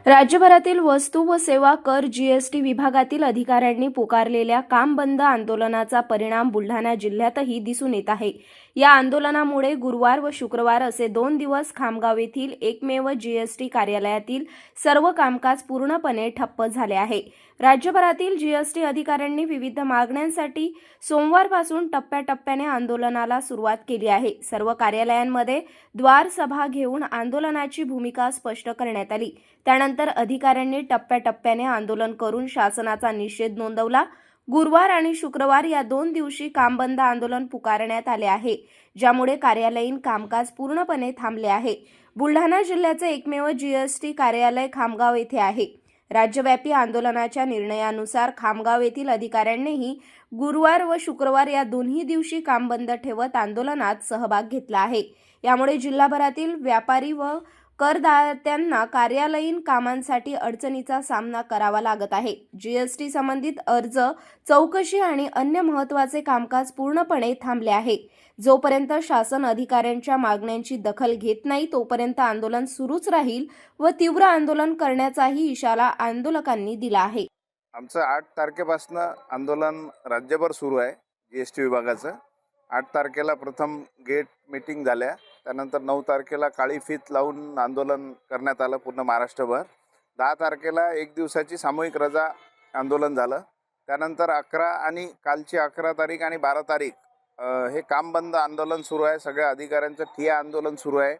राज्यभरातील वस्तू व सेवा कर जीएसटी विभागातील अधिकाऱ्यांनी पुकारलेल्या काम बंद आंदोलनाचा परिणाम बुलढाणा जिल्ह्यातही दिसून येत आहे। या आंदोलनामुळे गुरुवार व शुक्रवार असे 2 दिवस खामगाव येथील एकमेव जीएसटी कार्यालयातील सर्व कामकाज पूर्णपणे ठप्प झाले आहे। राज्यभरातील जीएसटी अधिकाऱ्यांनी विविध मागण्यांसाठी सोमवारपासून टप्प्याटप्प्याने आंदोलनाला सुरुवात केली आहे। सर्व कार्यालयांमध्ये द्वार सभा घेऊन आंदोलनाची भूमिका स्पष्ट करण्यात आली। त्यानंतर अधिकाऱ्यांनी टप्प्याटप्प्याने आंदोलन करून शासनाचा निषेध नोंदवला। गुरुवार आणि शुक्रवार या 2 दिवशी कामबंद आंदोलन पुकारण्यात आले आहे, ज्यामुळे कार्यालयीन कामकाज पूर्णपणे थांबले आहे। बुलढाणा जिल्ह्याचे एकमेव जीएसटी कार्यालय खामगाव येथे आहे। राज्यव्यापी आंदोलनाच्या निर्णयानुसार खामगाव येथील अधिकाऱ्यांनीही गुरुवार व शुक्रवार या दोन्ही दिवशी काम बंद ठेवत आंदोलनात सहभाग घेतला आहे। यामुळे जिल्हाभरातील व्यापारी व करदात्यांना कार्यालयीन कामांसाठी अडचणीचा सामना करावा लागत आहे। जीएसटी संबंधित अर्ज, चौकशी आणि अन्य महत्त्वाचे कामकाज पूर्णपणे थांबले आहे। जोपर्यंत शासन अधिकाऱ्यांच्या मागण्यांची दखल घेत नाही तोपर्यंत आंदोलन सुरूच राहील व तीव्र आंदोलन करण्याचाही इशारा आंदोलकांनी दिला आहे। आमचं 8 तारखेपासून आंदोलन राज्यभर सुरू आहे। जीएसटी विभागाचं 8 तारखेला प्रथम गेट मीटिंग झाल्या, त्यानंतर 9 तारखेला काळी फीत लावून आंदोलन करण्यात आलं पूर्ण महाराष्ट्रभर। 10 तारखेला एक दिवसाची सामूहिक रजा आंदोलन झालं। त्यानंतर 11 आणि कालची 11 तारीख आणि 12 तारीख हे काम बंद आंदोलन सुरू आहे। सगळ्या अधिकाऱ्यांचं ठिय्या आंदोलन सुरू आहे,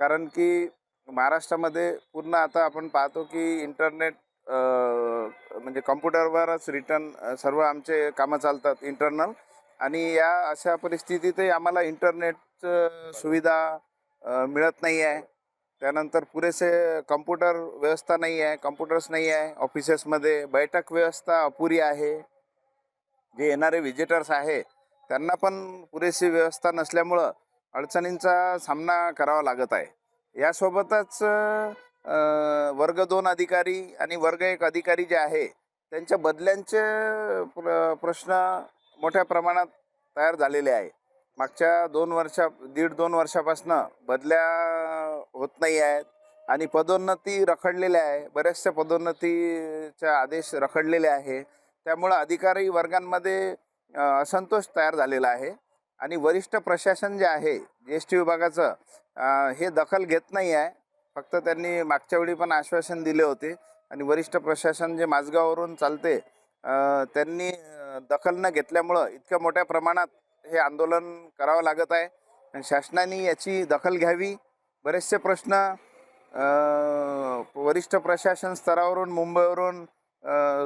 कारण की महाराष्ट्रामध्ये पूर्ण आता आपण पाहतो की इंटरनेट म्हणजे कॉम्प्युटरवरच रिटर्न सर्व आमचे कामं चालतात इंटरनल, आणि या अशा परिस्थितीतही आम्हाला इंटरनेटचं सुविधा मिळत नाही आहे। त्यानंतर पुरेसे कॉम्प्युटर व्यवस्था नाही आहे, कॉम्प्युटर्स नाही आहे ऑफिसेसमध्ये, बैठक व्यवस्था अपुरी आहे। जे येणारे व्हिजिटर्स आहे त्यांना पण पुरेशी व्यवस्था नसल्यामुळं अडचणींचा सामना करावा लागत आहे। यासोबतच वर्ग 2 अधिकारी आणि वर्ग 1 अधिकारी जे आहे त्यांच्या बदल्यांचे प्रश्न मोठ्या प्रमाणात तयार झालेले आहे। मागच्या 1.5-2 वर्षापासून बदल्या होत नाही आहेत आणि पदोन्नती रखडलेल्या आहे। बऱ्याचशा पदोन्नतीचा आदेश रखडलेले आहे। त्यामुळे अधिकारी वर्गांमध्ये असंतोष तयार झालेला आहे आणि वरिष्ठ प्रशासन जे आहे जीएसटी विभागाचं हे दखल घेत नाही आहे। फक्त त्यांनी मागच्या वेळी पण आश्वासन दिले होते आणि वरिष्ठ प्रशासन जे माझगाववरून चालते त्यांनी दखल न घेतल्यामुळं इतक्या मोठ्या प्रमाणात हे आंदोलन करावं लागत आहे आणि शासनाने याची दखल घ्यावी। बरेचसे प्रश्न वरिष्ठ प्रशासन स्तरावरून मुंबईवरून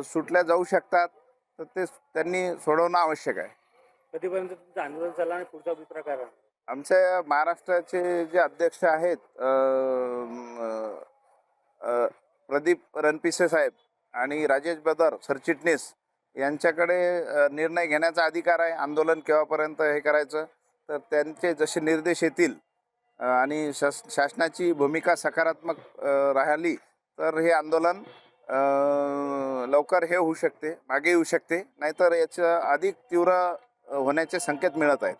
सुटल्या जाऊ शकतात, तर ते त्यांनी सोडवणं आवश्यक आहे। कधीपर्यंत तुमचं आंदोलन चाललं आणि पुढचा अभिप्राय काय राहणार? आमच्या महाराष्ट्राचे जे अध्यक्ष आहेत प्रदीप रणपिसे साहेब आणि राजेश बदर सरचिटणीस यांच्याकडे निर्णय घेण्याचा अधिकार आहे आंदोलन केव्हापर्यंत हे करायचं। तर त्यांचे जसे निर्देश येतील आणि शासनाची भूमिका सकारात्मक राहिली तर हे आंदोलन लवकर हे होऊ शकते, मागे येऊ शकते, नाहीतर याचं अधिक तीव्र होण्याचे संकेत मिळत आहेत।